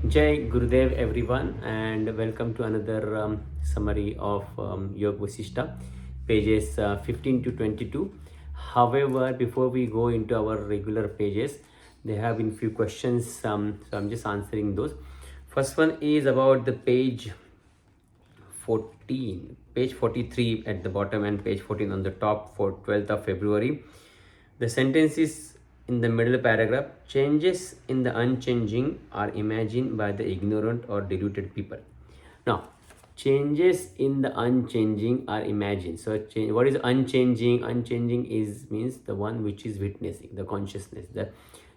Jai Gurudev everyone, and welcome to another summary of Yoga Vasishta, pages 15 to 22. However, before we go into our regular pages, there have been few questions, so I'm just answering those. First one is about the page 14, page 43 at the bottom and page 14 on the top for 12th of February. The sentence is in the middle paragraph. Changes in the unchanging are imagined by the ignorant or deluded people. Now, changes in the unchanging are imagined. So, what is unchanging? Unchanging is means the one which is witnessing, the consciousness, the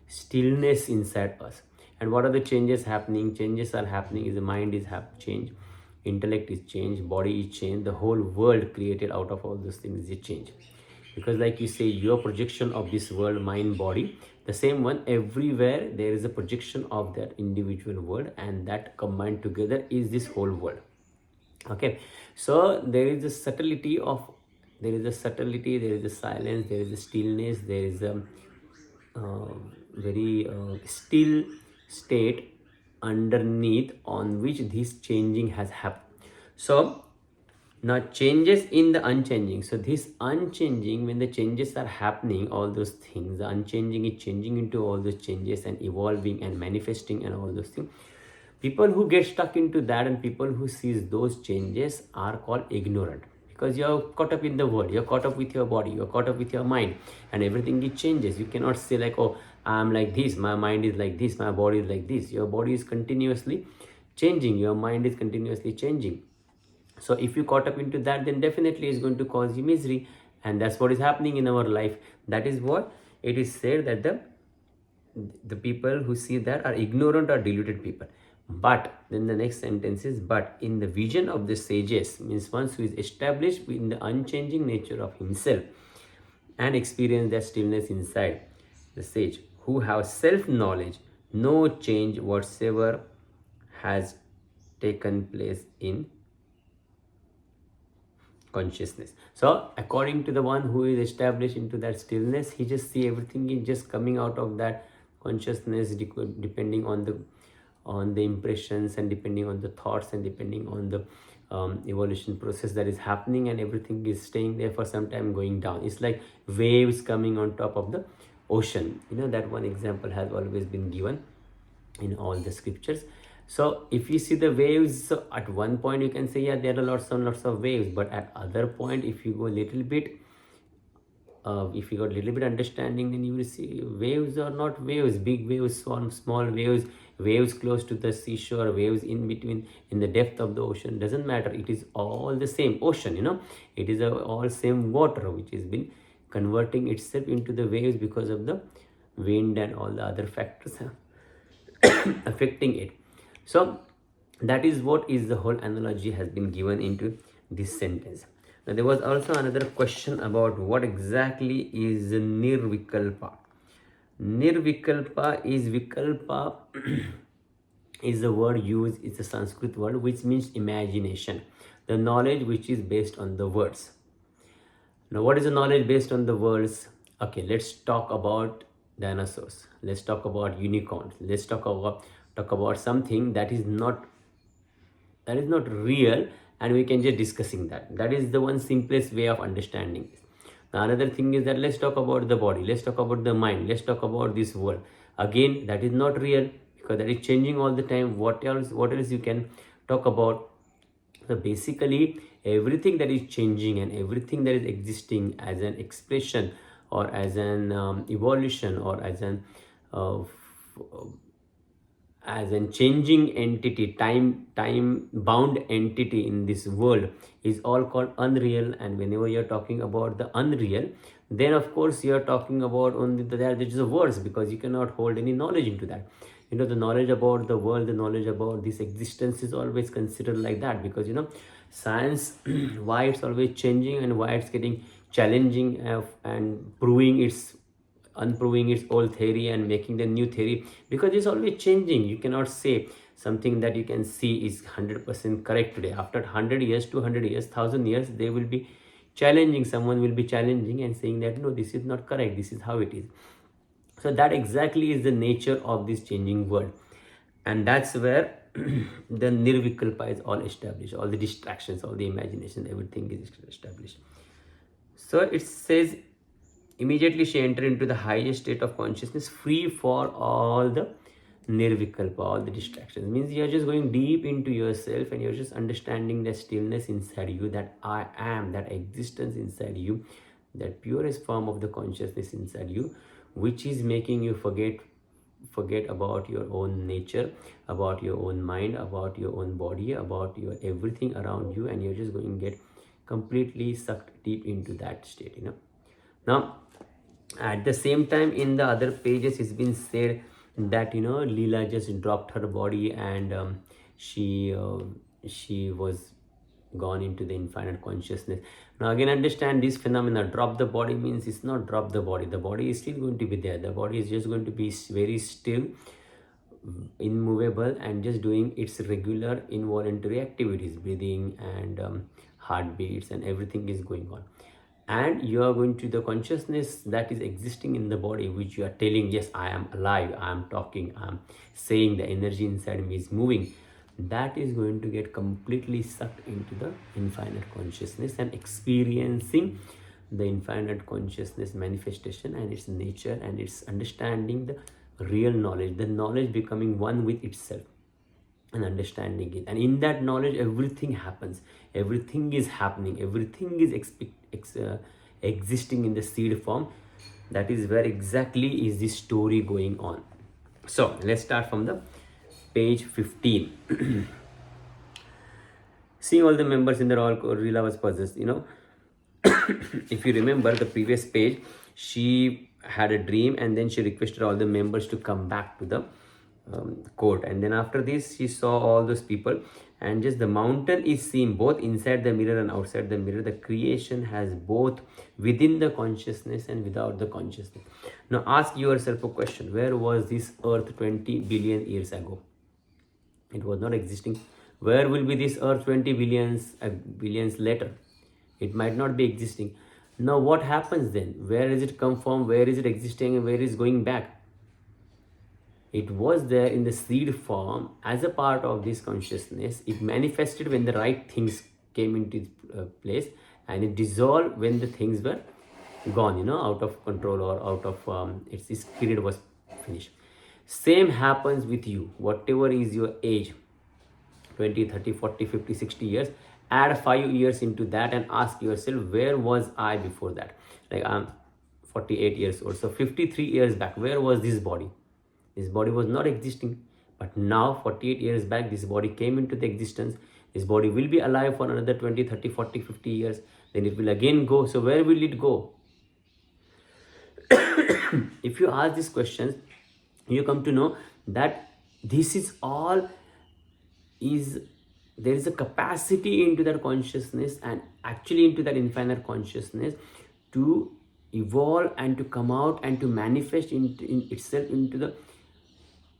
stillness inside us. And what are the changes happening? Changes are happening is the mind is changed, intellect is changed, body is changed, the whole world created out of all those things is changed. Because like you say, your projection of this world, mind, body, the same one, everywhere there is a projection of that individual world, and that combined together is this whole world. Okay, so there is a subtlety of, there is a subtlety, there is a silence, there is a stillness, there is a very still state underneath on which this changing has happened. So now changes in the unchanging. So this unchanging, when the changes are happening, all those things, the unchanging is changing into all those changes and evolving and manifesting and all those things. People who get stuck into that and people who sees those changes are called ignorant, because you're caught up in the world, you're caught up with your body, you're caught up with your mind, and everything it changes. You cannot say like, oh, I'm like this, my mind is like this, my body is like this. Your body is continuously changing, your mind is continuously changing. So if you caught up into that, then definitely it's going to cause you misery, and that's what is happening in our life. That is what it is said, that the people who see that are ignorant or deluded people. But then the next sentence is, but in the vision of the sages, means one who is established in the unchanging nature of himself and experience that stillness inside, the sage who have self knowledge, no change whatsoever has taken place in consciousness. So according to the one who is established into that stillness, he just see everything is just coming out of that consciousness, depending on the impressions and depending on the thoughts and depending on the evolution process that is happening, and everything is staying there for some time, going down. It's like waves coming on top of the ocean. You know, that one example has always been given in all the scriptures. So if you see the waves, so at one point you can say, yeah, there are lots and lots of waves, but at other point, if you go a little bit, if you got a little bit understanding, then you will see waves are not waves, big waves, small waves, waves close to the seashore, waves in between, in the depth of the ocean, doesn't matter. It is all the same ocean, you know, it is all same water which has been converting itself into the waves because of the wind and all the other factors affecting it. So that is what is the whole analogy has been given into this sentence. Now there was also another question about what exactly is nirvikalpa. Nirvikalpa is vikalpa is the word used, it's a Sanskrit word which means imagination, the knowledge which is based on the words. Now what is the knowledge based on the words? Okay, let's talk about dinosaurs, let's talk about unicorns, let's talk about something that is not real, and we can just discussing that. That is the one simplest way of understanding this. The another thing is that let's talk about the body, let's talk about the mind, let's talk about this world. Again, that is not real because that is changing all the time. What else you can talk about? So basically everything that is changing and everything that is existing as an expression or as an evolution or as an changing entity, time bound entity in this world is all called unreal. And whenever you're talking about the unreal, then of course you're talking about only that is the words, because you cannot hold any knowledge into that. You know, the knowledge about the world, the knowledge about this existence is always considered like that, because you know, science why it's always changing and why it's getting challenging and unproving its old theory and making the new theory, because it's always changing. You cannot say something that you can see is 100% correct today. After 100 years, 200 years, 1000 years, they will be challenging, someone will be challenging and saying that no, this is not correct, this is how it is. So that exactly is the nature of this changing world. And that's where the nirvikalpa is all established, all the distractions, all the imagination, everything is established. So it says, immediately she entered into the highest state of consciousness, free for all the nirvikalpa, all the distractions. Means you're just going deep into yourself and you're just understanding the stillness inside you, that I am, that existence inside you, that purest form of the consciousness inside you, which is making you forget about your own nature, about your own mind, about your own body, about your everything around you, and you're just going to get completely sucked deep into that state, Now, at the same time, in the other pages, it's been said that Leela just dropped her body, and she was gone into the infinite consciousness. Now again, understand this phenomena. Drop the body means it's not drop the body. The body is still going to be there. The body is just going to be very still, immovable, and just doing its regular involuntary activities, breathing and heartbeats, and everything is going on. And you are going to the consciousness that is existing in the body, which you are telling, yes, I am alive, I am talking, I am saying, the energy inside me is moving. That is going to get completely sucked into the infinite consciousness and experiencing the infinite consciousness manifestation and its nature, and its understanding the real knowledge, the knowledge becoming one with itself and understanding it. And in that knowledge, everything happens, everything is happening, everything is existing in the seed form. That is where exactly is the story going on. So let's start from the page 15. Seeing all the members in the royal court, Leela was possessed, If you remember the previous page, she had a dream, and then she requested all the members to come back to the court. And then after this, she saw all those people, and just the mountain is seen both inside the mirror and outside the mirror. The creation has both within the consciousness and without the consciousness. Now ask yourself a question: where was this earth 20 billion years ago? It was not existing. Where will be this earth 20 billions later? It might not be existing. Now what happens then? Where is it come from? Where is it existing, and where is going back? It was there in the seed form as a part of this consciousness. It manifested when the right things came into place, and it dissolved when the things were gone, out of control, or out of its period was finished. Same happens with you. Whatever is your age, 20, 30, 40, 50, 60 years, add 5 years into that and ask yourself, where was I before that? Like, I'm 48 years old, so 53 years back, where was this body? This body was not existing, but now 48 years back, this body came into the existence. This body will be alive for another 20, 30, 40, 50 years, then it will again go. So where will it go? If you ask these questions, you come to know that this is all there is a capacity into that consciousness, and actually into that infinite consciousness, to evolve and to come out and to manifest in itself into the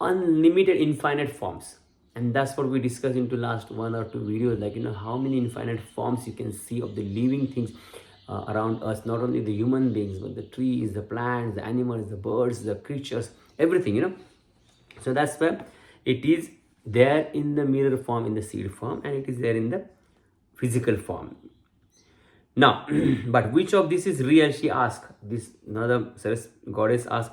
unlimited infinite forms. And that's what we discussed into last 1 or 2 videos, like how many infinite forms you can see of the living things around us, not only the human beings, but the trees, the plants, the animals, the birds, the creatures, everything. So that's where it is there in the mirror form, in the seed form, and it is there in the physical form. Now, but which of this is real? She asked. This another goddess asked,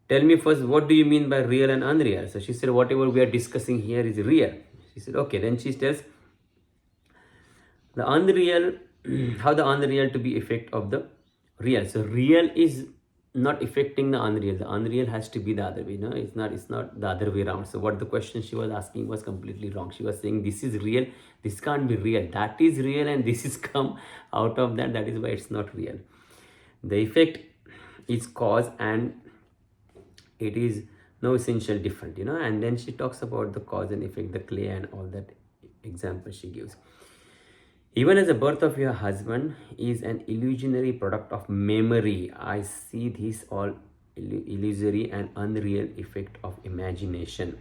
tell me first, what do you mean by real and unreal? So she said, whatever we are discussing here is real. She said, okay. Then she tells the unreal, how the unreal to be effect of the real. So real is not affecting the unreal. The unreal has to be the other way. It's not the other way around. So what the question she was asking was completely wrong. She was saying this is real, this can't be real. That is real, and this is come out of that. That is why it's not real. The effect is cause, and it is no essential different, And then she talks about the cause and effect, the clay, and all that example she gives. Even as the birth of your husband is an illusionary product of memory, I see this all illusory and unreal effect of imagination.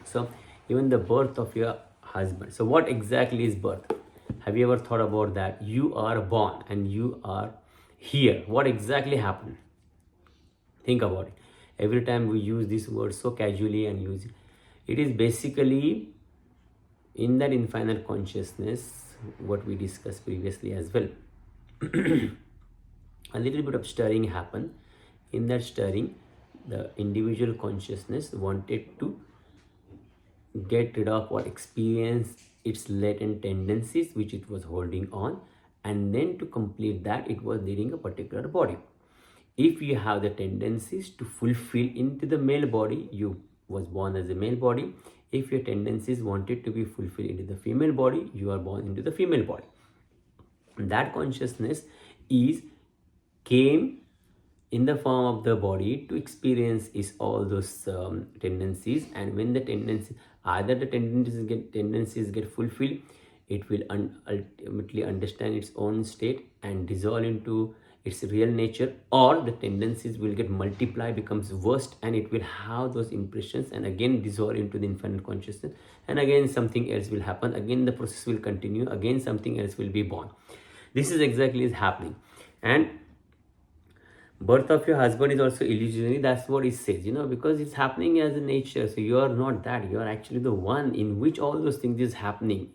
So even the birth of your husband. So what exactly is birth? Have you ever thought about that? You are born and you are here. What exactly happened? Think about it. every time we use this word so casually and use it. It is basically in that infinite consciousness, what we discussed previously as well. A little bit of stirring happened. In that stirring, the individual consciousness wanted to get rid of or experience its latent tendencies which it was holding on, and then to complete that it was needing a particular body. If you have the tendencies to fulfill into the male body, you was born as a male body. If your tendencies wanted to be fulfilled into the female body, you are born into the female body. That consciousness is came in the form of the body to experience is all those tendencies. And when the tendencies, either the tendencies get fulfilled, it will ultimately understand its own state and dissolve into its real nature, or the tendencies will get multiplied, becomes worst, and it will have those impressions and again dissolve into the infinite consciousness, and again something else will happen, again the process will continue, again something else will be born. This is exactly is happening. And birth of your husband is also illusionary, that's what it says, because it's happening as a nature. So you are not that, you are actually the one in which all those things is happening,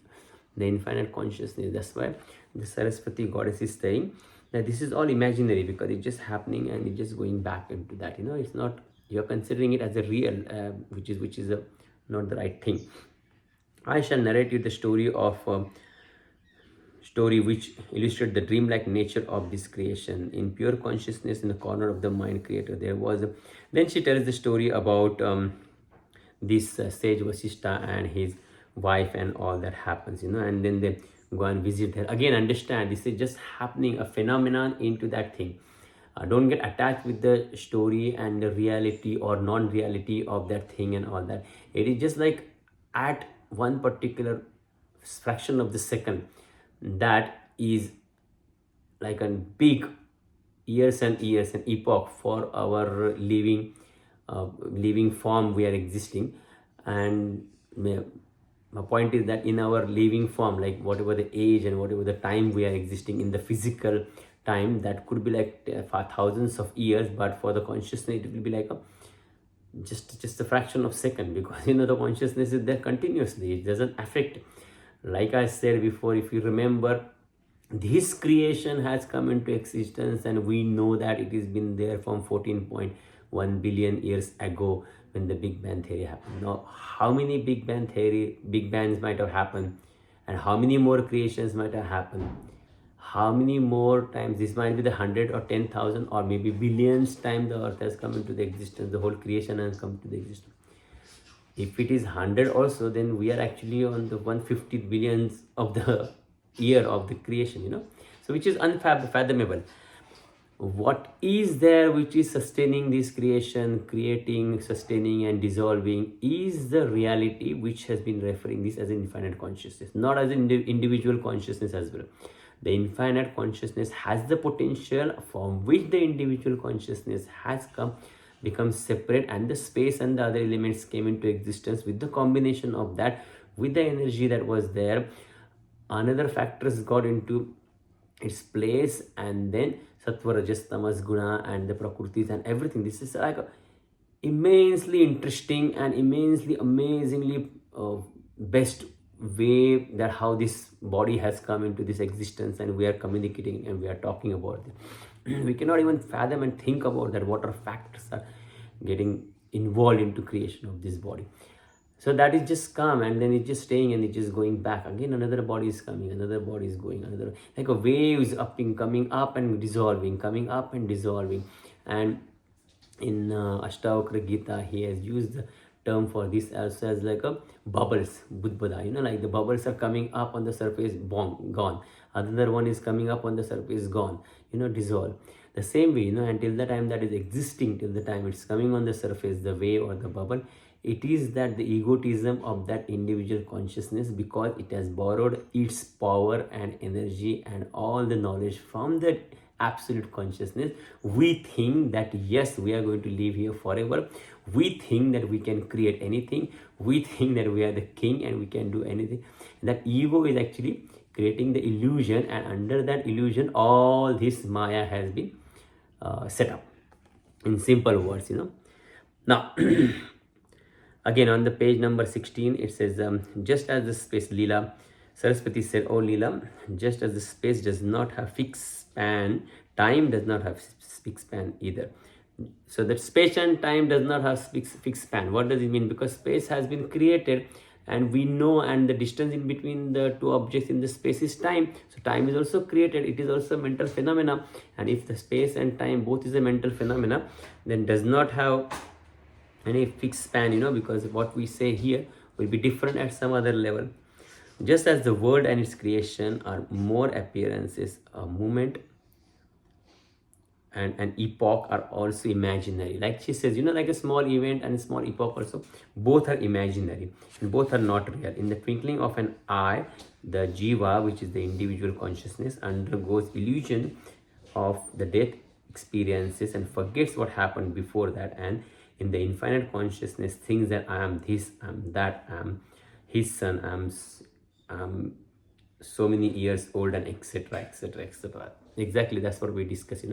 the infinite consciousness. That's why the Saraswati goddess is saying that this is all imaginary, because it's just happening and it's just going back into that. It's not, you're considering it as a real, which is not the right thing. I shall narrate you the story of story which illustrates the dreamlike nature of this creation. In pure consciousness, in the corner of the mind creator, there was then she tells the story about this sage Vasishta and his wife and all that happens, and then they go and visit her. Again, understand, this is just happening, a phenomenon into that thing. Don't get attached with the story and the reality or non-reality of that thing and all that. It is just like at one particular fraction of the second, that is like a big years and epoch for our living form we are existing. And my point is that in our living form, like whatever the age and whatever the time we are existing in the physical time, that could be like for thousands of years, but for the consciousness it will be like just a fraction of second, because the consciousness is there continuously, it doesn't affect. Like I said before, if you remember, this creation has come into existence and we know that it has been there from 14.1 billion years ago when the Big Bang theory happened. Now, how many Big Bangs might have happened, and how many more creations might have happened? How many more times? This might be the 100 or 10,000 or maybe billions times the earth has come into the existence, the whole creation has come to the existence. If it is 100 also, then we are actually on the 150 billions of the year of the creation, so which is unfathomable. What is there which is sustaining this creation, creating, sustaining and dissolving, is the reality which has been referring this as an infinite consciousness, not as an individual consciousness as well. The infinite consciousness has the potential from which the individual consciousness has become separate, and the space and the other elements came into existence. With the combination of that, with the energy that was there, another factors got into its place, and then sattva, rajas, tamas, guna and the prakritis and everything. This is like a immensely interesting and immensely amazingly best way that how this body has come into this existence, and we are communicating and we are talking about it. We cannot even fathom and think about that what are factors are getting involved into creation of this body. So that is just come, and then it's just staying and it's just going back again. Another body is coming, another body is going, another, like a wave is coming up and dissolving, coming up and dissolving. And in Ashtavakra Gita, he has used the term for this also as like a bubbles, budbada, like the bubbles are coming up on the surface, gone. Another one is coming up on the surface, gone, dissolve. The same way, until the time that is existing, till the time it's coming on the surface, the wave or the bubble, it is that the egotism of that individual consciousness, because it has borrowed its power and energy and all the knowledge from the absolute consciousness. We think that yes, we are going to live here forever. We think that we can create anything. We think that we are the king and we can do anything. That ego is actually creating the illusion, and under that illusion all this Maya has been set up. In simple words, Now, again on the page number 16, it says, just as the space, Leela, Saraswati said, oh Leela, just as the space does not have fixed span, time does not have fixed span either. So that space and time does not have fixed span. What does it mean? Because space has been created and we know, and the distance in between the two objects in the space is time. So time is also created, it is also a mental phenomena. And if the space and time both is a mental phenomena, then does not have any fixed span, because what we say here will be different at some other level. Just as the world and its creation are more appearances, a movement and an epoch are also imaginary. Like she says, like a small event and a small epoch also, both are imaginary and both are not real. In the twinkling of an eye, the jiva, which is the individual consciousness, undergoes illusion of the death experiences and forgets what happened before that, and in the infinite consciousness thinks that I am this, I am that, I am his son, I'm so many years old, and etc, etc, etc. Exactly, that's what we discuss.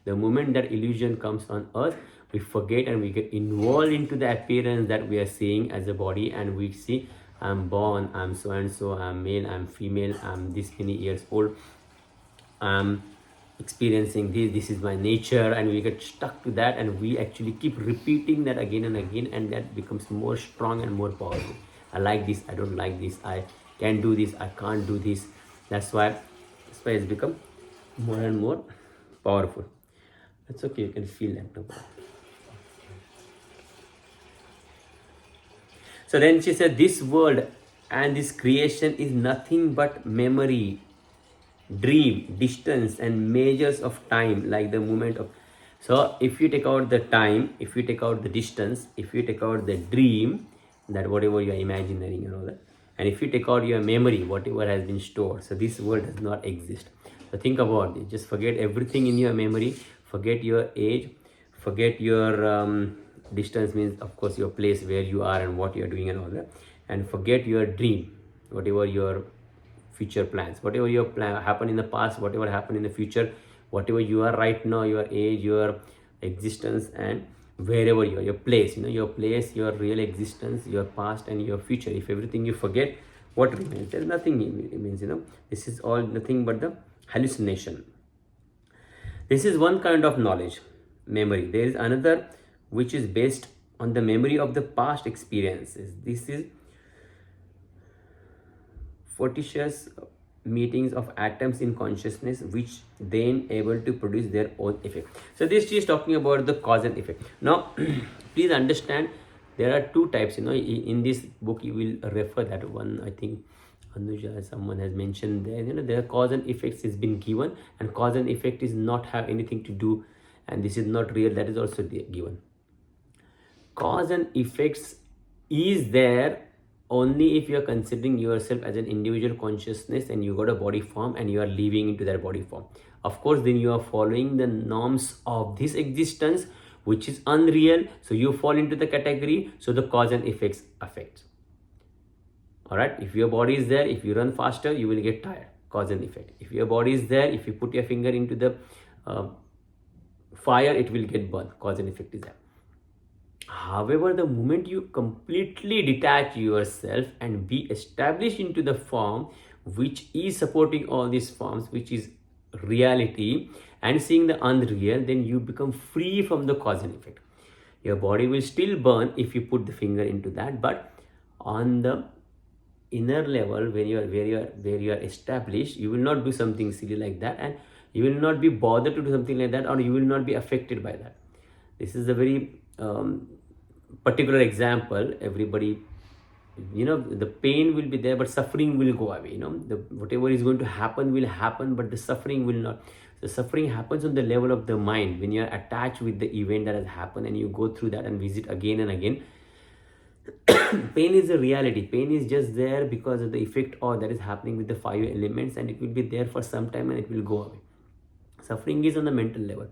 The moment that illusion comes on earth, we forget and we get involved into the appearance that we are seeing as a body, and we see, I'm born, I'm so and so, I'm male, I'm female, I'm this many years old, I'm experiencing this is my nature, and we get stuck to that, and we actually keep repeating that again and again, and that becomes more strong and more powerful. I like this, I don't like this, I can do this, I can't do this. That's why it's become more and more powerful. That's okay, you can feel that, no problem. So then she said, this world and this creation is nothing but memory, dream, distance, and measures of time, like the movement of. So if you take out the time, if you take out the distance, if you take out the dream, that whatever you are imagining and all that, and if you take out your memory, whatever has been stored, so this world does not exist. So think about it, just forget everything in your memory, forget your age, forget your distance, means of course your place where you are and what you are doing and all that, and forget your dream, whatever your future plans, whatever your plan happened in the past, whatever happened in the future, whatever you are right now, your age, your existence, and wherever you are, your place, your place, your real existence, your past and your future. If everything you forget, what remains? There's nothing. It means, this is all nothing but the hallucination. This is one kind of knowledge, memory. There is another which is based on the memory of the past experiences. This is fortuitous meetings of atoms in consciousness, which then able to produce their own effect. So this is talking about the cause and effect. Now please understand, there are two types. In this book you will refer that one, I think Anuja, someone has mentioned there, their cause and effects is been given, and cause and effect is not have anything to do, and this is not real, that is also given. Cause and effects is there only if you are considering yourself as an individual consciousness and you got a body form and you are living into that body form. Of course, then you are following the norms of this existence, which is unreal, so you fall into the category, so the cause and effects affect. All right, if your body is there, if you run faster, you will get tired, cause and effect. If your body is there, if you put your finger into the fire, it will get burned, cause and effect is there. However, the moment you completely detach yourself and be established into the form which is supporting all these forms, which is reality, and seeing the unreal, then you become free from the cause and effect. Your body will still burn if you put the finger into that, but on the inner level, where you are established, you will not do something silly like that, and you will not be bothered to do something like that, or you will not be affected by that. This is a very particular example. Everybody, the pain will be there, but suffering will go away. Whatever is going to happen will happen, but the suffering will not. The suffering happens on the level of the mind, when you are attached with the event that has happened and you go through that and visit again and again. Pain is a reality. Pain is just there because of the effect or that is happening with the 5 elements, and it will be there for some time and it will go away. Suffering is on the mental level.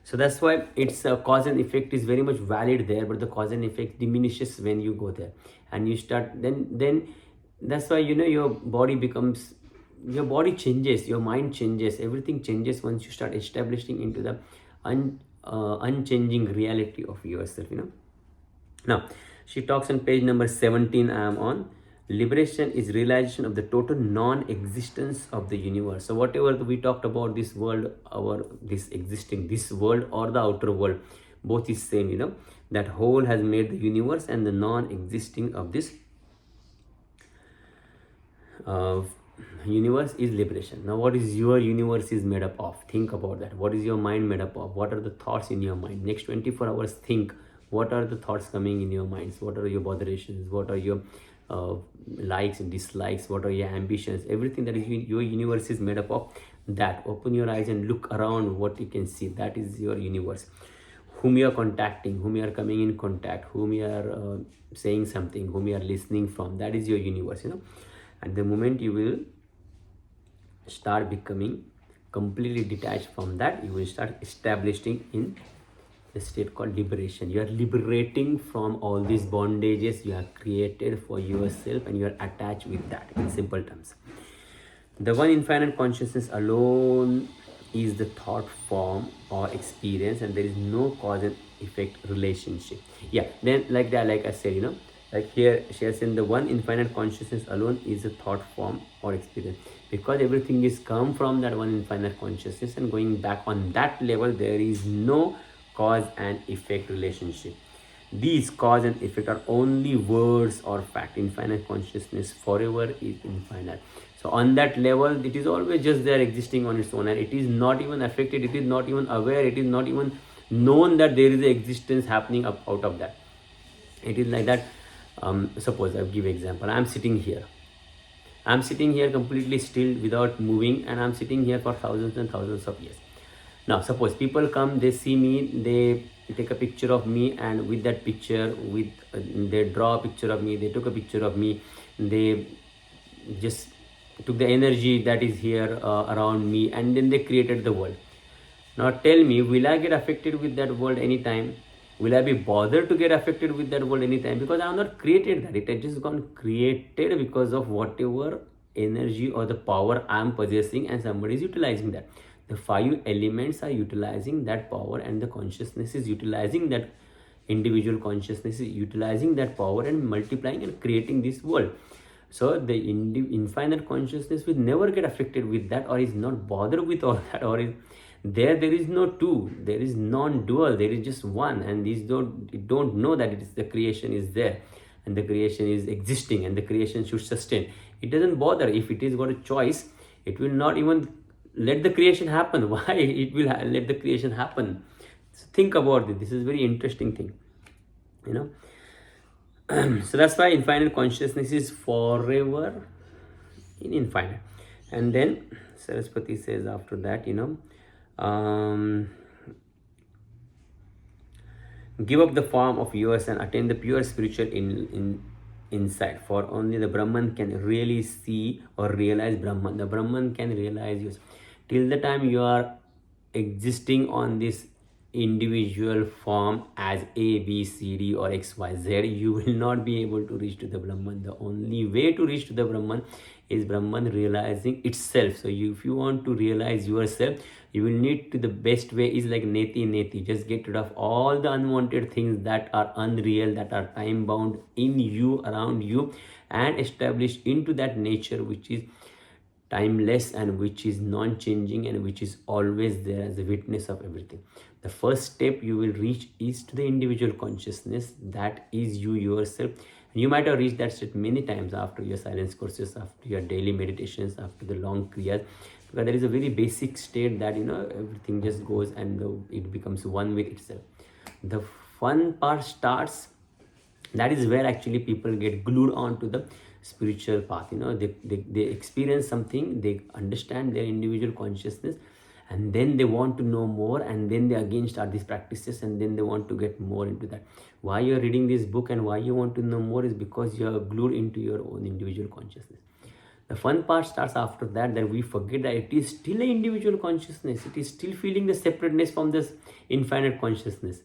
So that's why its cause and effect is very much valid there, but the cause and effect diminishes when you go there and you start, then that's why your body becomes, your body changes, your mind changes, everything changes once you start establishing into the unchanging reality of yourself. Now, she talks on page number 17. I am on. Liberation is realization of the total non-existence of the universe. So whatever we talked about, this world, this existing, this world or the outer world, both is same. That whole has made the universe, and the non-existing of this universe is liberation. Now, what is your universe is made up of? Think about that. What is your mind made up of? What are the thoughts in your mind? Next 24 hours, think. What are the thoughts coming in your minds? What are your botherations? What are your likes and dislikes? What are your ambitions? Everything that is your universe is made up of that. Open your eyes and look around. What you can see, that is your universe. Whom you are contacting, whom you are coming in contact, whom you are saying something, whom you are listening from, that is your universe. At the moment you will start becoming completely detached from that, you will start establishing in a state called liberation. You are liberating from all these bondages you have created for yourself, and you are attached with that. In simple terms, the one infinite consciousness alone is the thought form or experience, and there is no cause and effect relationship. Yeah, then like that, like I said, like here she has said the one infinite consciousness alone is a thought form or experience, because everything is come from that one infinite consciousness, and going back on that level, there is no cause and effect relationship. These cause and effect are only words or fact. Infinite consciousness forever is infinite. So on that level, it is always just there, existing on its own, and it is not even affected, it is not even aware, it is not even known that there is a existence happening out of that. It is like that. Suppose I'll give example. I'm sitting here completely still without moving, and I'm sitting here for thousands and thousands of years. Now suppose people come, they see me, they take a picture of me, and with that picture, they draw a picture of me, they took a picture of me, they just took the energy that is here around me, and then they created the world. Now tell me, will I get affected with that world anytime? Will I be bothered to get affected with that world anytime? Because I have not created that. It has just gone created because of whatever energy or the power I am possessing, and somebody is utilizing that. The 5 elements are utilizing that power, and the consciousness is utilizing that, individual consciousness is utilizing that power and multiplying and creating this world. So the infinite consciousness will never get affected with that, or is not bothered with all that, or is there is no two, there is non-dual, there is just one, and these don't know that it is the creation is there, and the creation is existing, and the creation should sustain. It doesn't bother if it is got a choice. It will not even let the creation happen. Why it will let the creation happen? So think about it. This is very interesting thing, so that's why infinite consciousness is forever in infinite. And then Saraswati says after that, give up the form of yours and attain the pure spiritual insight, for only the Brahman can really see or realize Brahman. The Brahman can realize you. Till the time you are existing on this individual form as A, B, C, D or X, Y, Z, you will not be able to reach to the Brahman. The only way to reach to the Brahman is Brahman realizing itself. So if you want to realize yourself, you will need to, the best way is like neti. Just get rid of all the unwanted things that are unreal, that are time bound in you, around you, and establish into that nature which is timeless and which is non-changing and which is always there as a witness of everything. The first step you will reach is to the individual consciousness, that is you yourself. And you might have reached that state many times after your silence courses, after your daily meditations, after the long kriyas, because there is a very basic state that everything just goes and it becomes one with itself. The fun part starts. That is where actually people get glued on to the spiritual path. They experience something, they understand their individual consciousness, and then they want to know more, and then they again start these practices, and then they want to get more into that. Why you're reading this book and why you want to know more is because you're glued into your own individual consciousness. The fun part starts after that we forget that it is still an individual consciousness. It is still feeling the separateness from this infinite consciousness.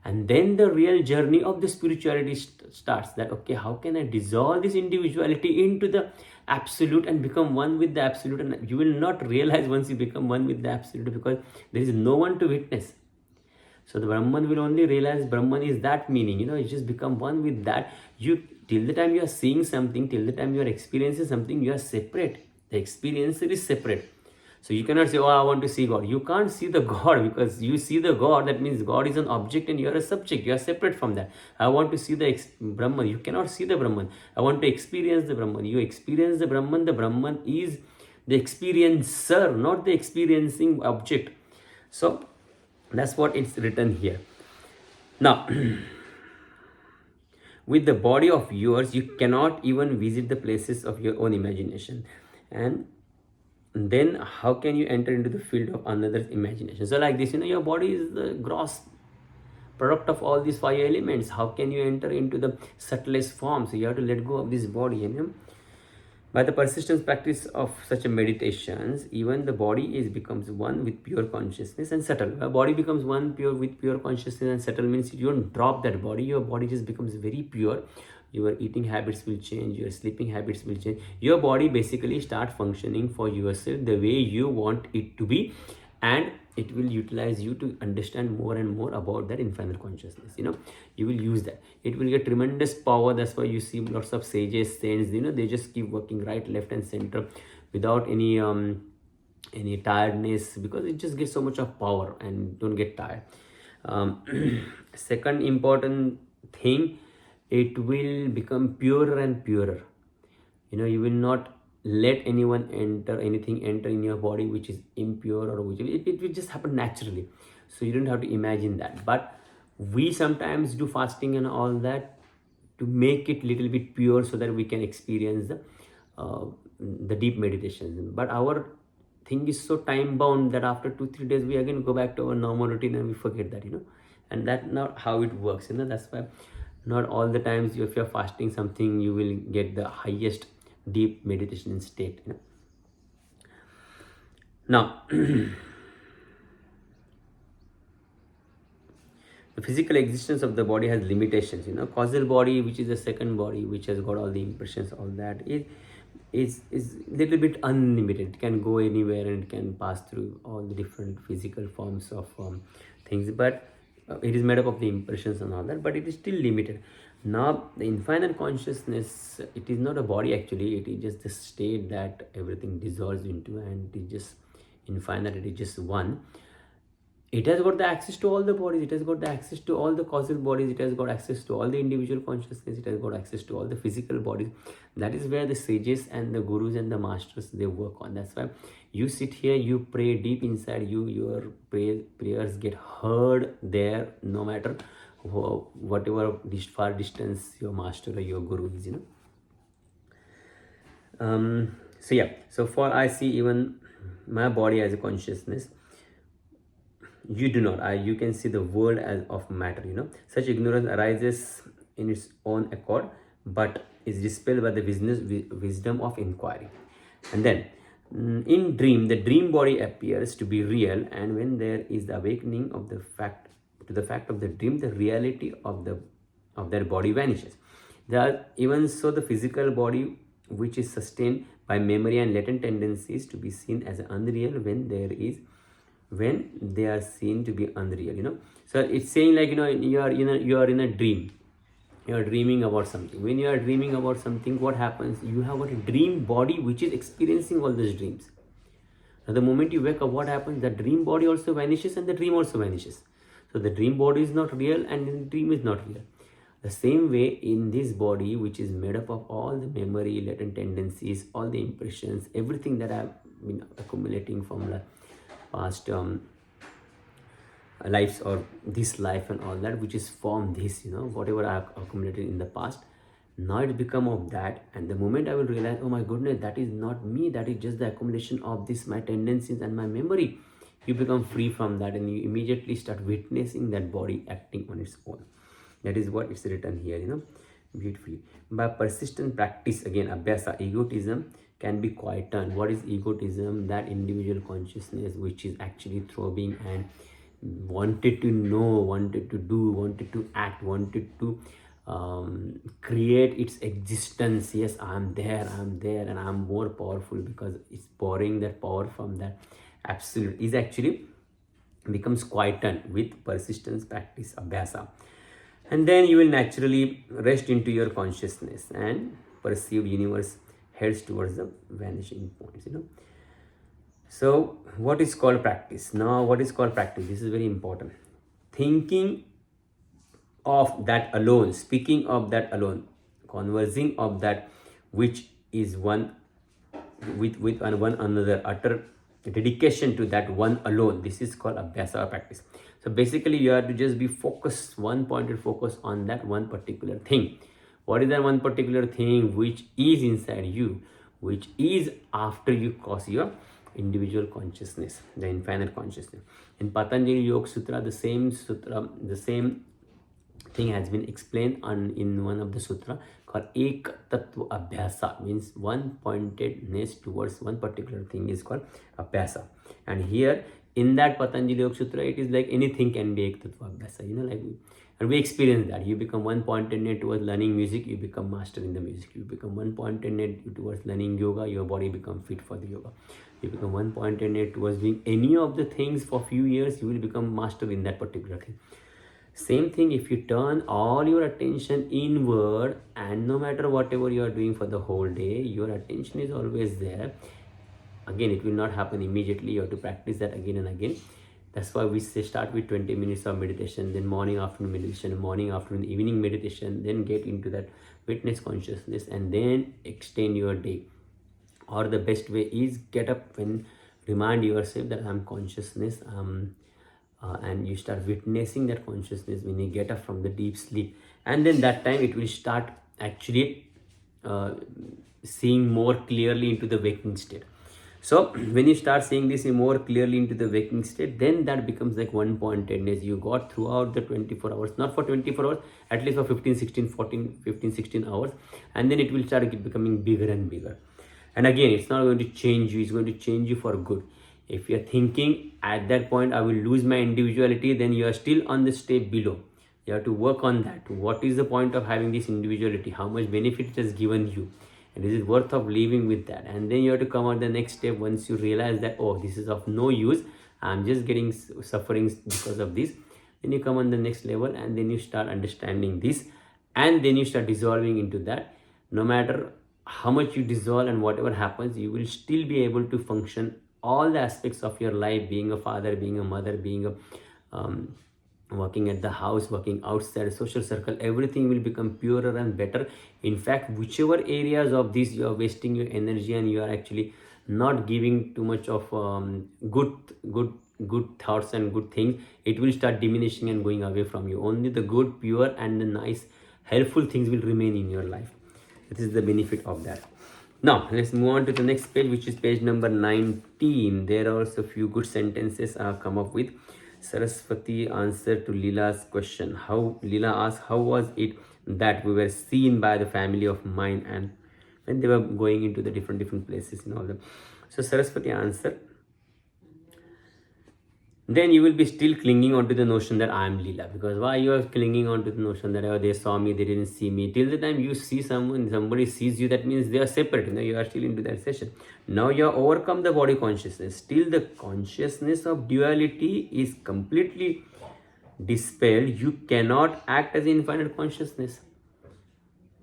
And then the real journey of the spirituality starts, that okay, how can I dissolve this individuality into the absolute and become one with the absolute? And you will not realize once you become one with the absolute, because there is no one to witness. So the Brahman will only realize Brahman is that meaning, you just become one with that. You, till the time you are seeing something, till the time you are experiencing something, you are separate. The experiencer is separate. So you cannot say, oh, I want to see God. You can't see the God, because you see the God, that means God is an object and you are a subject. You are separate from that. I want to see the Brahman. You cannot see the Brahman. I want to experience the Brahman. You experience the Brahman. The Brahman is the experiencer, not the experiencing object. So that's what it's written here. Now, with the body of yours, you cannot even visit the places of your own imagination. And then how can you enter into the field of another's imagination? So like this, your body is the gross product of all these five elements. How can you enter into the subtlest form? So you have to let go of this body. By the persistent practice of such a meditations, even the body becomes one with pure consciousness and subtle. A body becomes one with pure consciousness and subtle means you don't drop that body. Your body just becomes very pure. Your eating habits will change. Your sleeping habits will change. Your body basically start functioning for yourself the way you want it to be, and it will utilize you to understand more and more about that infinite consciousness. You will use that. It will get tremendous power. That's why you see lots of sages, saints, they just keep working right, left and center without any tiredness, because it just gets so much of power and don't get tired. Second important thing, it will become purer and purer. You will not let anything enter in your body which is impure, or which it will just happen naturally. So you don't have to imagine that. But we sometimes do fasting and all that to make it little bit pure, so that we can experience the deep meditation. But our thing is so time bound that after 2-3 days we again go back to our normal routine and we forget that. And that's not how it works. That's why not all the times if you're fasting something you will get the highest deep meditation state. Now, the physical existence of the body has limitations. Causal body, which is the second body, which has got all the impressions, all that is little bit unlimited. It can go anywhere and it can pass through all the different physical forms of things, but it is made up of the impressions and all that, but it is still limited. Now, the infinite consciousness, it is not a body actually. It is just the state that everything dissolves into, and it is just infinite. It is just one. It has got the access to all the bodies. It has got the access to all the causal bodies. It has got access to all the individual consciousness. It has got access to all the physical bodies. That is where the sages and the gurus and the masters, they work on. That's why you sit here, you pray deep inside you. Your prayers get heard there, no matter whatever far distance your master or your guru is. So for I see even my body as a consciousness. You do not. You can see the world as of matter. Such ignorance arises in its own accord, but is dispelled by the wisdom of inquiry. And then in dream, the dream body appears to be real, and when there is the awakening of the fact of the dream, the reality of their body vanishes. Even so, the physical body, which is sustained by memory and latent tendencies, to be seen as unreal when they are seen to be unreal. So it's saying like, you are in a dream. You are dreaming about something. When you are dreaming about something, what happens? You have got a dream body which is experiencing all those dreams. Now the moment you wake up, what happens? The dream body also vanishes and the dream also vanishes. So the dream body is not real and the dream is not real. The same way in this body, which is made up of all the memory, latent tendencies, all the impressions, everything that I've been accumulating from the past lives or this life and all that, which is formed this, whatever I have accumulated in the past. Now it become of that, and the moment I will realize, oh my goodness, that is not me, that is just the accumulation of this, my tendencies and my memory, you become free from that, and you immediately start witnessing that body acting on its own. That is what is written here, beautifully. By persistent practice, again, abhyasa, egotism can be quietened. What is egotism? That individual consciousness which is actually throbbing and wanted to know, wanted to do, wanted to act, wanted to create its existence. Yes, I'm there, and I'm more powerful, because it's pouring that power from that absolute, is actually becomes quietened with persistence practice, abhyasa. And then you will naturally rest into your consciousness and perceived universe heads towards the vanishing points, So what is called practice? Now what is called practice? This is very important. Thinking of that alone, speaking of that alone, conversing of that which is one with one another, utter dedication to that one alone. This is called abhyasa or practice. So basically you have to just be focused, one pointed focus on that one particular thing. What is that one particular thing which is inside you, which is after you cause your individual consciousness, the infinite consciousness. In Patanjali Yoga Sutra, the same thing has been explained in one of the sutra called Ek Tattva Abhyasa, means one pointedness towards one particular thing is called Abhyasa. And here in that Patanjali Yoga Sutra, it is like anything can be Ek Tattva Abhyasa, and we experience that. You become one pointedness towards learning music, you become master in the music. You become one pointedness towards learning yoga, your body becomes fit for the yoga. You become one pointedness towards doing any of the things for few years, you will become master in that particular thing. Same thing, if you turn all your attention inward, and no matter whatever you are doing for the whole day, your attention is always there. Again, it will not happen immediately. You have to practice that again and again. That's why we say start with 20 minutes of meditation, then morning, afternoon meditation, morning, afternoon, evening meditation, then get into that witness consciousness, and then extend your day. Or the best way is get up and remind yourself that I'm consciousness, and you start witnessing that consciousness when you get up from the deep sleep, and then that time it will start actually seeing more clearly into the waking state. So when you start seeing this more clearly into the waking state, then that becomes like one pointedness you got throughout the 24 hours, not for 24 hours, at least for 15 16 hours, and then it will start becoming bigger and bigger. And again, it's not going to change you, it's going to change you for good. If you're thinking at that point, I will lose my individuality, then you are still on the step below. You have to work on that. What is the point of having this individuality? How much benefit it has given you? And is it worth of living with that? And then you have to come on the next step once you realize that, oh, this is of no use. I'm just getting sufferings because of this. Then you come on the next level, and then you start understanding this. And then you start dissolving into that. No matter how much you dissolve and whatever happens, you will still be able to function all the aspects of your life, being a father, being a mother, being a working at the house, working outside, social circle, everything will become purer and better. In fact, whichever areas of this you are wasting your energy and you are actually not giving too much of good thoughts and good things, it will start diminishing and going away from you. Only the good, pure and the nice, helpful things will remain in your life. This is the benefit of that. Now let's move on to the next page, which is page number 19. There are also a few good sentences I have come up with. Saraswati answer to Leela's question. How Leela asked, how was it that we were seen by the family of mine, and when they were going into the different places and all that. So Saraswati answered, then you will be still clinging on to the notion that I am Leela. Because why you are clinging on to the notion that, oh, they saw me, they didn't see me. Till the time you see someone, somebody sees you, that means they are separate. You are still into that session. Now you have overcome the body consciousness. Still the consciousness of duality is completely dispelled. You cannot act as infinite consciousness.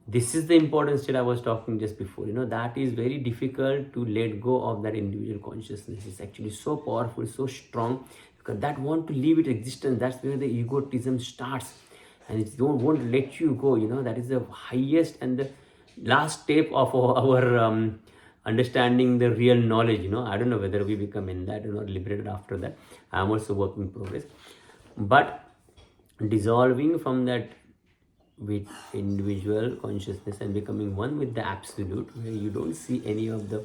This is the important state I was talking just before. That is very difficult to let go of that individual consciousness. It's actually so powerful, so strong, because that want to leave its existence. That's where the egotism starts, and it won't let you go. That is the highest and the last step of our understanding the real knowledge. I don't know whether we become enlightened or liberated after that. I'm also work in progress, but dissolving from that with individual consciousness and becoming one with the absolute, where you don't see any of the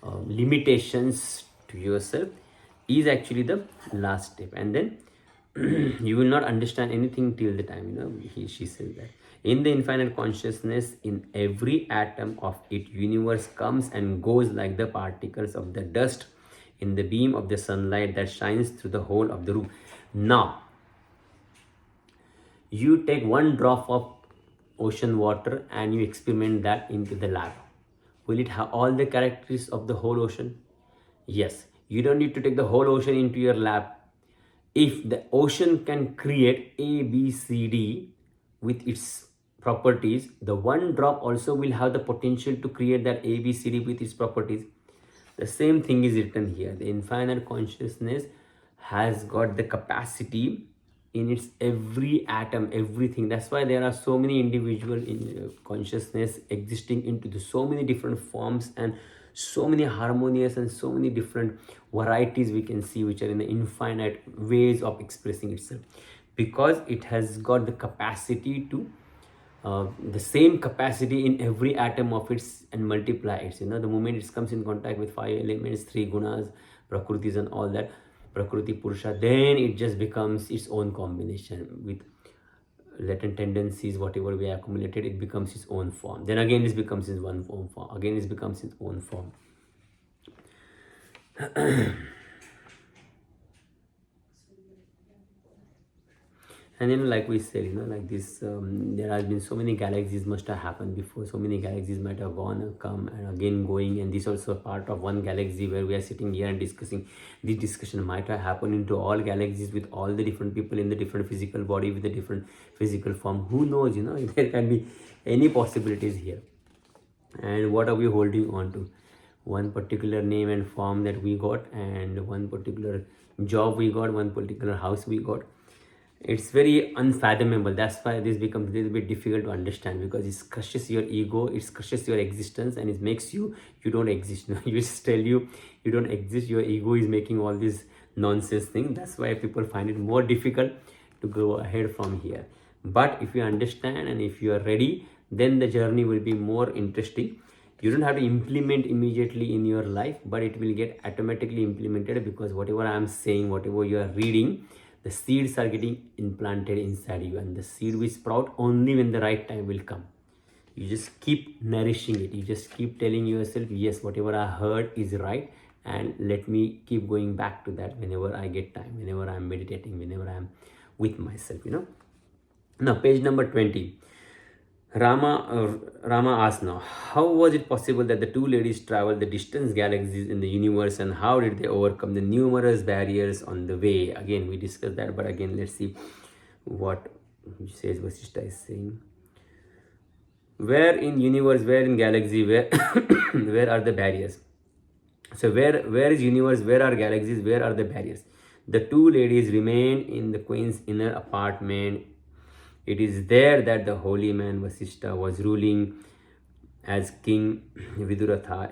limitations to yourself, is actually the last step. And then you will not understand anything till the time she says that in the infinite consciousness, in every atom of it, universe comes and goes like the particles of the dust in the beam of the sunlight that shines through the whole of the room. Now you take one drop of ocean water and you experiment that into the lab. Will it have all the characteristics of the whole ocean? Yes. You don't need to take the whole ocean into your lab. if the ocean can create A, B, C, D with its properties, the one drop also will have the potential to create that A, B, C, D with its properties. The same thing is written here. The infinite consciousness has got the capacity in its every atom, everything. That's why there are so many individual in consciousness existing into so many different forms, and so many harmonious and so many different varieties we can see, which are in the infinite ways of expressing itself, because it has got the capacity to the same capacity in every atom of its and multiply it. The moment it comes in contact with 5 elements, 3 gunas, prakrutis and all that, prakriti, purusha, then it just becomes its own combination with latent tendencies, whatever we accumulated, it becomes its own form. Then again it becomes its one form, again it becomes its own form. And like we said, like this, there has been so many galaxies must have happened before. So many galaxies might have gone, come, and again going. And this also a part of one galaxy where we are sitting here and discussing. This discussion might have happened into all galaxies with all the different people in the different physical body with the different physical form. Who knows? There can be any possibilities here. And what are we holding on to? One particular name and form that we got, and one particular job we got, one particular house we got. It's very unfathomable. That's why this becomes a little bit difficult to understand, because it crushes your ego, it crushes your existence, and it makes you don't exist. You just tell you don't exist. Your ego is making all these nonsense things. That's why people find it more difficult to go ahead from here. But if you understand and if you are ready, then the journey will be more interesting. You don't have to implement immediately in your life, but it will get automatically implemented, because whatever I am saying, whatever you are reading, the seeds are getting implanted inside you, and the seed will sprout only when the right time will come. You just keep nourishing it. You just keep telling yourself, yes, whatever I heard is right, and let me keep going back to that whenever I get time, whenever I'm meditating, whenever I'm with myself. Now page number 20. Rama asked now, how was it possible that the two ladies traveled the distant galaxies in the universe, and how did they overcome the numerous barriers on the way? Again, we discussed that, but again, let's see what says Vasishtha is saying. Where in universe, where in galaxy, where where are the barriers? So where is universe, where are galaxies, where are the barriers? The two ladies remain in the queen's inner apartment. It is there that the holy man Vasishtha was ruling as King Viduratha.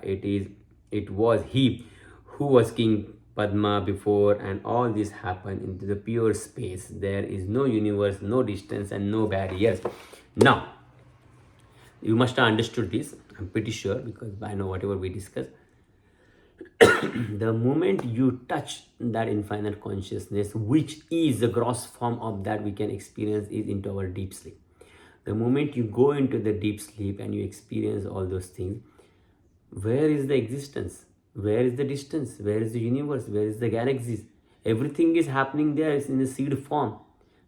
It was he who was King Padma before, and all this happened into the pure space. There is no universe, no distance, and no barriers. Now, you must have understood this, I'm pretty sure, because I know whatever we discussed. The moment you touch that infinite consciousness, which is the gross form of that we can experience, is into our deep sleep. The moment you go into the deep sleep and you experience all those things, where is the existence? Where is the distance? Where is the universe? Where is the galaxies? Everything is happening there. It's in the seed form.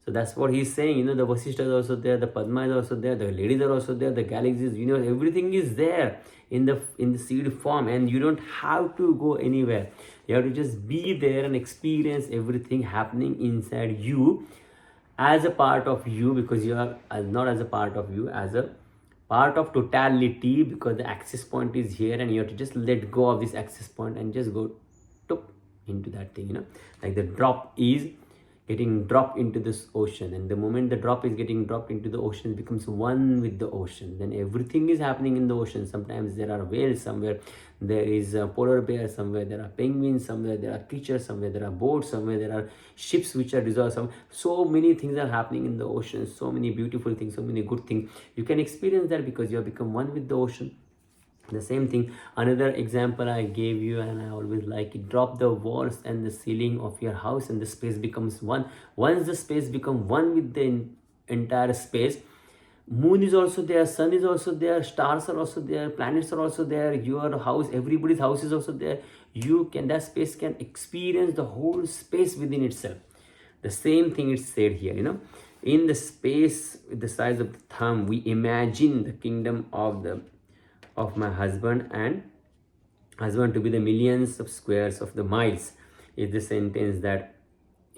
So that's what he's saying. The Vasishtha is also there, the Padma is also there, the ladies are also there, the galaxies, everything is there in the seed form, and you don't have to go anywhere. You have to just be there and experience everything happening inside you as a part of you, because you are not as a part of you, as a part of totality, because the access point is here, and you have to just let go of this access point and just go into that thing. Like the drop is getting dropped into this ocean, and the moment the drop is getting dropped into the ocean, it becomes one with the ocean. Then everything is happening in the ocean. Sometimes there are whales, somewhere there is a polar bear, somewhere there are penguins, somewhere there are creatures, somewhere there are boats, somewhere there are ships which are dissolved. So many things are happening in the ocean, so many beautiful things, so many good things. You can experience that because you have become one with the ocean. The same thing, another example I gave you, and I always like it: drop the walls and the ceiling of your house, and the space becomes one. Once the space becomes one with the entire space, moon is also there, sun is also there, stars are also there, planets are also there, your house, everybody's house is also there. That space can experience the whole space within itself. The same thing is said here. In the space with the size of the thumb, we imagine the kingdom of my husband to be the millions of squares of the miles, is the sentence that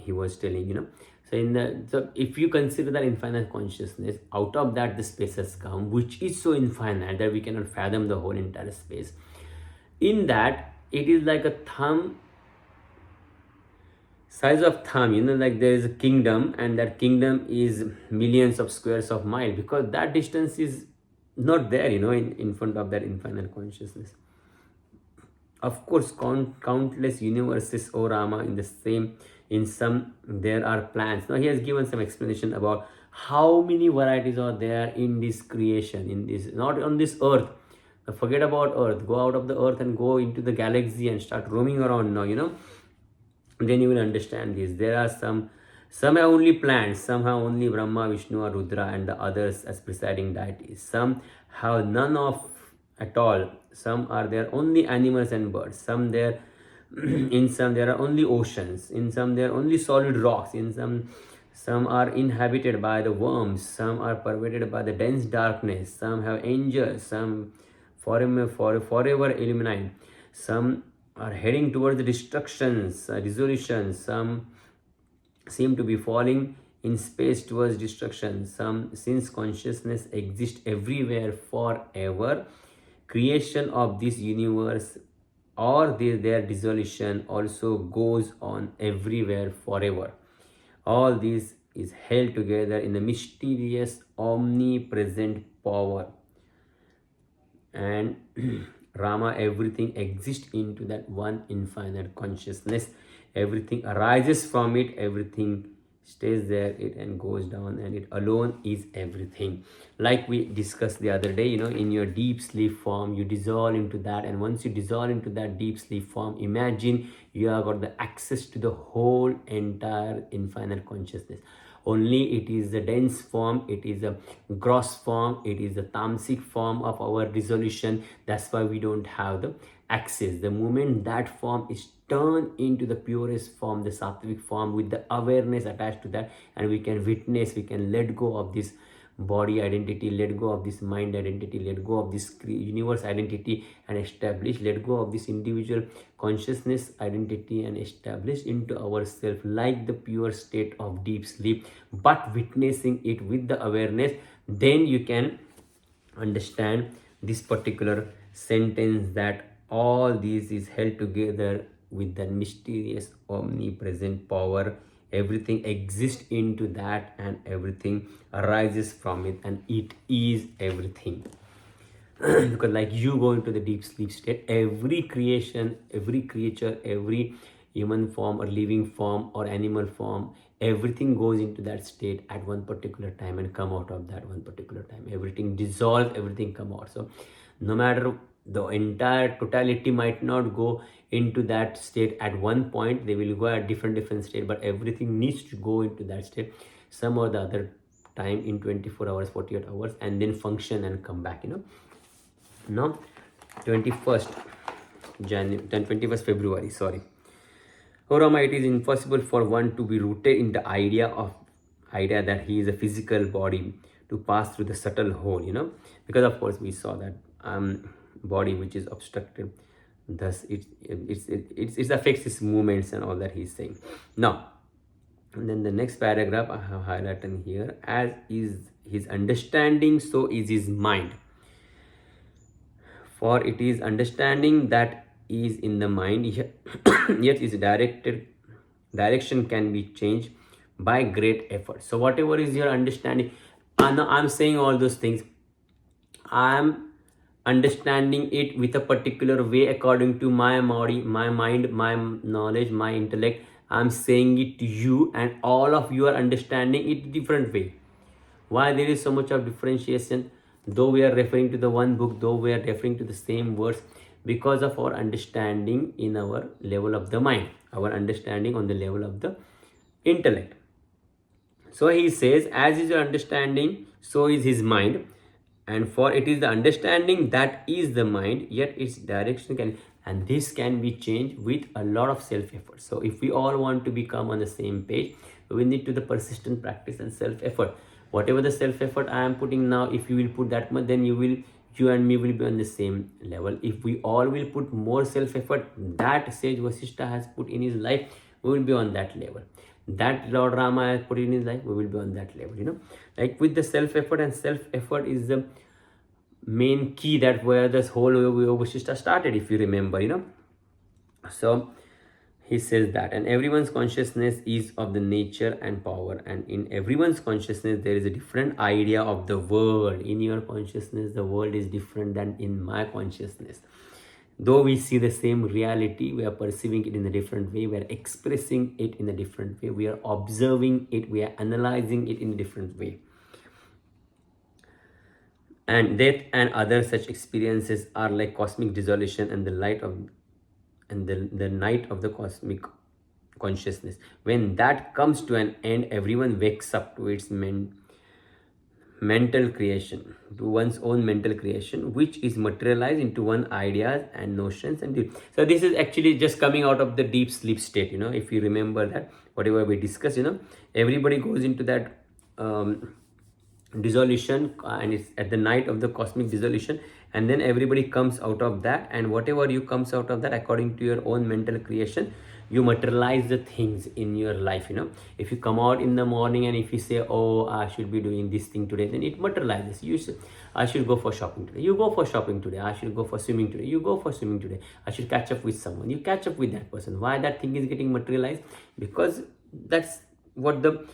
he was telling, so if you consider that infinite consciousness, out of that the space has come, which is so infinite that we cannot fathom the whole entire space. In that, it is like a thumb size of thumb, like there is a kingdom, and that kingdom is millions of squares of mile, because that distance is not there, in front of that infinite consciousness. Of course, countless universes, O Rama, in some there are plants. Now he has given some explanation about how many varieties are there in this creation, in this, not on this earth. Now forget about earth, go out of the earth and go into the galaxy and start roaming around now, then you will understand this. There are some have only plants, some have only Brahma, Vishnu or Rudra and the others as presiding deities. Some have none of at all. Some are there only animals and birds. Some there in some there are only oceans. In some there are only solid rocks. In some are inhabited by the worms. Some are pervaded by the dense darkness. Some have angels. Some forever illuminate. Some are heading towards the destructions, dissolution. Some seem to be falling in space towards destruction. Some, since consciousness exists everywhere forever, creation of this universe or their dissolution also goes on everywhere forever. All this is held together in the mysterious omnipresent power. And Rama, everything exists into that one infinite consciousness. Everything arises from it, everything stays there, it and goes down, and it alone is everything. Like we discussed the other day, in your deep sleep form, you dissolve into that, and once you dissolve into that deep sleep form, imagine you have got the access to the whole entire infinite consciousness. Only it is the dense form, it is a gross form, it is the tamasic form of our dissolution. That's why we don't have the access. The moment that form is turned into the purest form, the sattvic form, with the awareness attached to that, and we can witness, we can let go of this body identity, let go of this mind identity, let go of this universe identity, and establish, let go of this individual consciousness identity and establish into ourselves like the pure state of deep sleep, but witnessing it with the awareness. Then you can understand this particular sentence, that all this is held together with the mysterious omnipresent power. Everything exists into that, and everything arises from it, and it is everything. Because like you go into the deep sleep state, every creation, every creature, every human form or living form or animal form, everything goes into that state at one particular time and come out of that one particular time. Everything dissolves, everything come out. So no matter, the entire totality might not go into that state at one point, they will go at different state, but everything needs to go into that state some or the other time in 24 hours, 48 hours, and then function and come back. Now 21st February, sorry. Oh Rama, it is impossible for one to be rooted in the idea that he is a physical body to pass through the subtle hole, because of course we saw that body which is obstructed, thus it affects his movements and all that he's saying. Now, and then the next paragraph I have highlighted here: as is his understanding, so is his mind. For it is understanding that is in the mind, yet its direction can be changed by great effort. So whatever is your understanding, I'm saying all those things, I'm understanding it with a particular way according to my body, my mind, my knowledge, my intellect. I'm saying it to you, and all of you are understanding it different way. Why there is so much of differentiation, though we are referring to the one book, though we are referring to the same words? Because of our understanding in our level of the mind, our understanding on the level of the intellect. So he says, as is your understanding, so is his mind. And for it is the understanding that is the mind, yet its direction can, and this can be changed with a lot of self-effort. So if we all want to become on the same page, we need to the persistent practice and self-effort. Whatever the self-effort I am putting now, if you will put that much, then you and me will be on the same level. If we all will put more self-effort that Sage Vasishtha has put in his life, we will be on that level. that Lord Rama has put in his life, we will be on that level, like with the self-effort. And self-effort is the main key that where this whole Yoga Vasishtha started, if you remember, So he says that, and everyone's consciousness is of the nature and power, and in everyone's consciousness there is a different idea of the world. In your consciousness, the world is different than in my consciousness. Though we see the same reality, we are perceiving it in a different way, we are expressing it in a different way, we are observing it, we are analyzing it in a different way. And death and other such experiences are like cosmic dissolution and the light of the night of the cosmic consciousness. When that comes to an end, everyone wakes up to its mental creation, to one's own mental creation, which is materialized into one ideas and notions. And so this is actually just coming out of the deep sleep state. If you remember that whatever we discussed, everybody goes into that dissolution, and it's at the night of the cosmic dissolution, and then everybody comes out of that, and whatever you comes out of that, according to your own mental creation, you materialize the things in your life. If you come out in the morning and if you say, oh, I should be doing this thing today, then it materializes. You say, I should go for shopping today, you go for shopping today. I should go for swimming today, you go for swimming today. I should catch up with someone, you catch up with that person. Why that thing is getting materialized? Because that's what the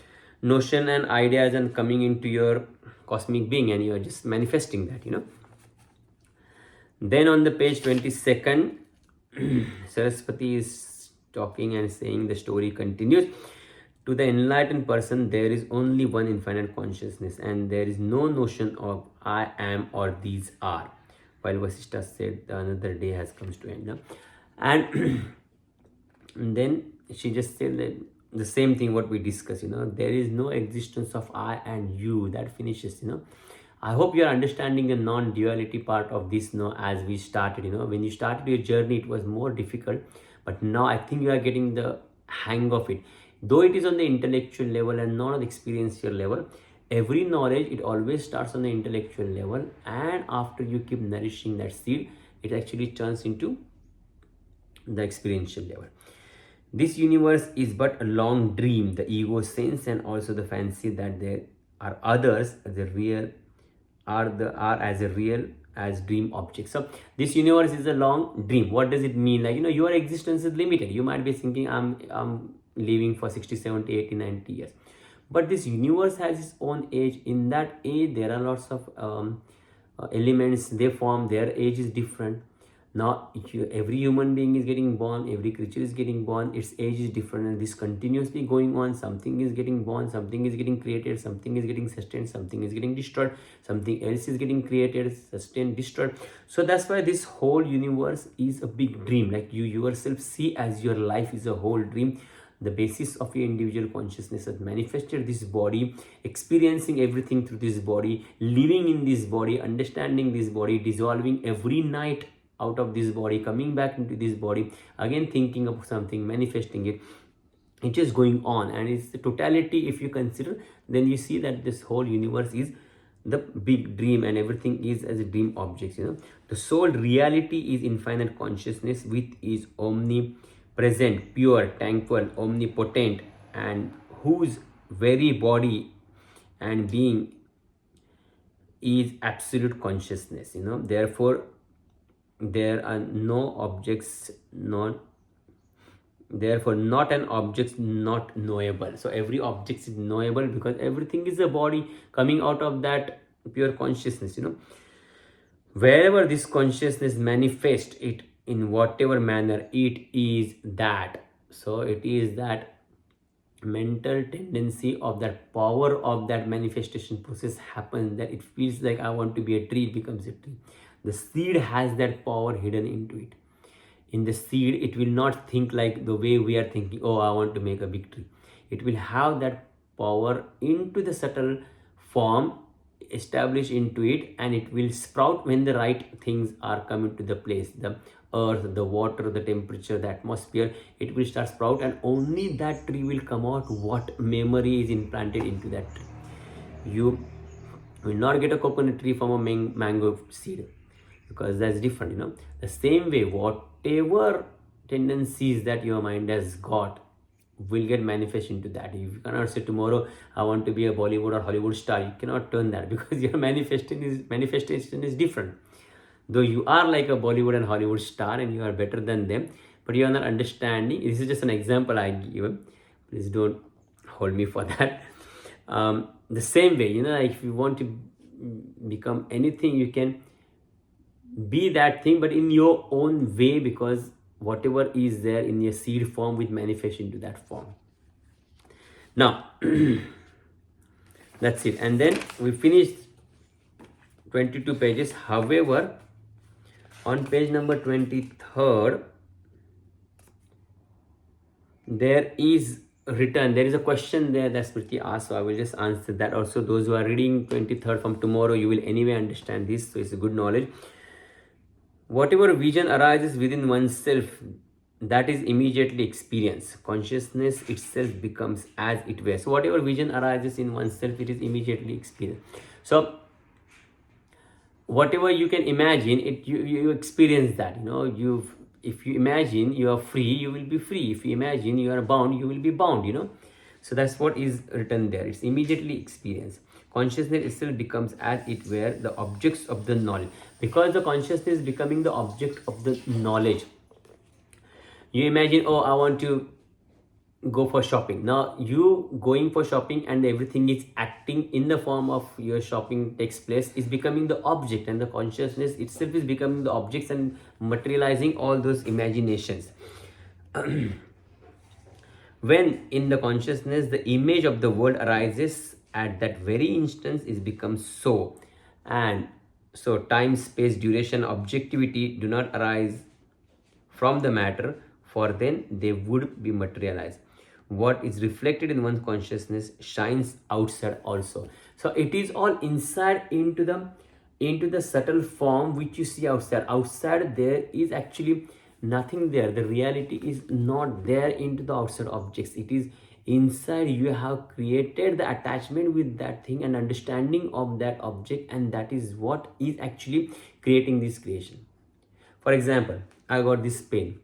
notion and ideas and coming into your cosmic being, and you are just manifesting that. Then on the page 22nd, Saraswati is talking and saying, the story continues. To the enlightened person, there is only one infinite consciousness, and there is no notion of I am or these are. While Vasishtha said another day has come to end. And then she just said that the same thing what we discussed, there is no existence of I and you. That finishes. I hope you are understanding the non-duality part of this now as we started. When you started your journey, it was more difficult, but now I think you are getting the hang of it. Though it is on the intellectual level and not on the experiential level, every knowledge, it always starts on the intellectual level, and after you keep nourishing that seed, it actually turns into the experiential level. This universe is but a long dream. The ego sense and also the fancy that there are others, the real are as a real as dream objects. So this universe is a long dream. What does it mean? Like, your existence is limited. You might be thinking, I'm living for 60, 70, 80, 90 years. But this universe has its own age. In that age, there are lots of elements. They form. Their age is different. Now, every human being is getting born, every creature is getting born, its age is different, and this continuously going on. Something is getting born, something is getting created, something is getting sustained, something is getting destroyed, something else is getting created, sustained, destroyed. So that's why this whole universe is a big dream. Like, you yourself see as your life is a whole dream. The basis of your individual consciousness has manifested this body, experiencing everything through this body, living in this body, understanding this body, dissolving every night out of this body, coming back into this body, again thinking of something, manifesting it. It is going on, and it's the totality. If you consider, then you see that this whole universe is the big dream, and everything is as a dream objects. The sole reality is infinite consciousness, which is omnipresent, pure, tranquil, omnipotent, and whose very body and being is absolute consciousness. Therefore there are no objects, not an object not knowable. So every object is knowable because everything is a body coming out of that pure consciousness. Wherever this consciousness manifests it in whatever manner, it is that. So it is that mental tendency of that power of that manifestation process happens, that it feels like I want to be a tree, it becomes a tree. The seed has that power hidden into it. In the seed, it will not think like the way we are thinking, oh, I want to make a big tree. It will have that power into the subtle form, establish into it, and it will sprout when the right things are coming to the place. The earth, the water, the temperature, the atmosphere, it will start sprout, and only that tree will come out what memory is implanted into that tree. You will not get a coconut tree from a mango seed, because that's different. The same way, whatever tendencies that your mind has got, will get manifest into that. You cannot say tomorrow I want to be a Bollywood or Hollywood star. You cannot turn that because your manifestation is different. Though you are like a Bollywood and Hollywood star and you are better than them, but you are not understanding. This is just an example I give. Please don't hold me for that. The same way, like if you want to become anything, you can be that thing, but in your own way, because whatever is there in your seed form will manifest into that form. Now, that's it. And then we finished 22 pages. However, on page number 23rd, there is a question there that Smriti asked, so I will just answer that. Also, those who are reading 23rd from tomorrow, you will anyway understand this, so it's a good knowledge. Whatever vision arises within oneself, that is immediately experienced. Consciousness itself becomes as it were. So whatever vision arises in oneself, it is immediately experienced. So whatever you can imagine, you experience that. If you imagine you are free, you will be free. If you imagine you are bound, you will be bound. So that's what is written there. It's immediately experienced. Consciousness itself becomes as it were the objects of the knowledge. Because the consciousness is becoming the object of the knowledge. You imagine, oh, I want to go for shopping. Now you going for shopping and everything is acting in the form of your shopping takes place, is becoming the object, and the consciousness itself is becoming the objects and materializing all those imaginations. When in the consciousness the image of the world arises, at that very instance it becomes so. And so time, space, duration, objectivity do not arise from the matter, for then they would be materialized. What is reflected in one's consciousness shines outside also. So it is all inside into the subtle form which you see outside. Outside there is actually nothing there. The reality is not there into the outside objects. It is inside. You have created the attachment with that thing and understanding of that object, and that is what is actually creating this creation. For example, I got this pen,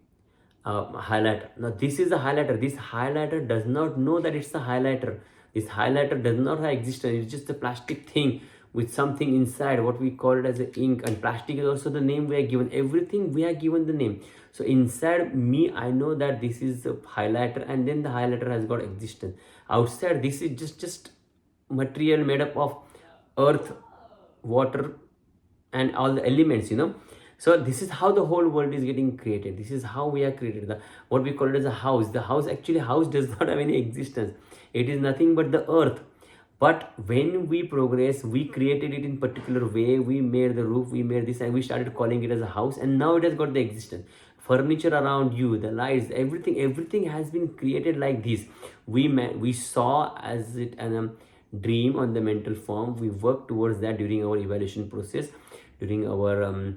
highlighter. Now this is a highlighter. This highlighter does not know that it's a highlighter. This highlighter does not have existence. It's just a plastic thing with something inside, what we call it as a ink. And plastic is also the name we are given. Everything we are given the name. So inside me, I know that this is a highlighter, and then the highlighter has got existence. Outside, this is just material made up of earth, water, and all the elements. So this is how the whole world is getting created. This is how we are created. What we call it as a house. The house does not have any existence. It is nothing but the earth. But when we progress, we created it in particular way. We made the roof, we made this, and we started calling it as a house. And now it has got the existence. Furniture around you, the lights, everything has been created like this. We saw as it and a dream on the mental form. We worked towards that during our evaluation process, during our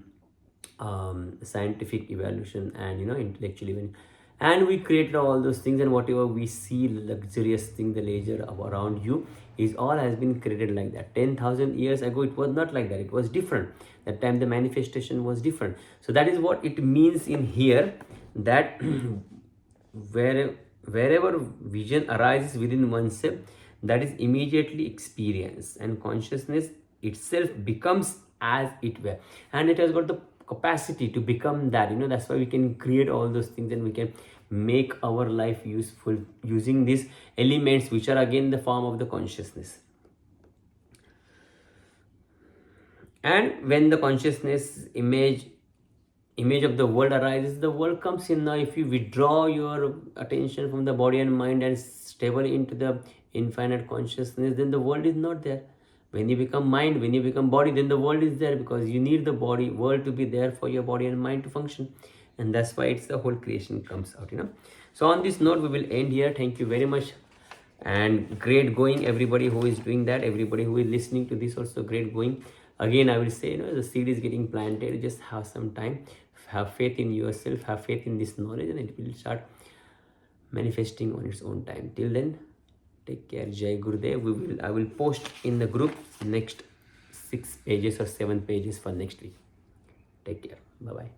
scientific evaluation and intellectual evaluation, and we created all those things. And whatever we see, luxurious thing, the leisure around you, is all has been created like that. 10,000 years ago it was not like that. It was different. That time the manifestation was different. So that is what it means in here, that wherever vision arises within oneself, that is immediately experienced, and consciousness itself becomes as it were, and it has got the capacity to become that. That's why we can create all those things, and we can make our life useful using these elements, which are again the form of the consciousness. And when the consciousness image of the world arises, the world comes in. Now if you withdraw your attention from the body and mind and stable into the infinite consciousness, then the world is not there. When you become mind, when you become body, then the world is there, because you need the world to be there for your body and mind to function. And that's why it's the whole creation comes out. So on this note, we will end here. Thank you very much, and great going everybody who is doing that. Everybody who is listening to this also, great going. Again, I will say, the seed is getting planted. Just have some time, have faith in yourself, have faith in this knowledge, and it will start manifesting on its own time. Till then, take care. Jai Gurudev. I will post in the group next 6 pages or 7 pages for next week. Take care. Bye bye.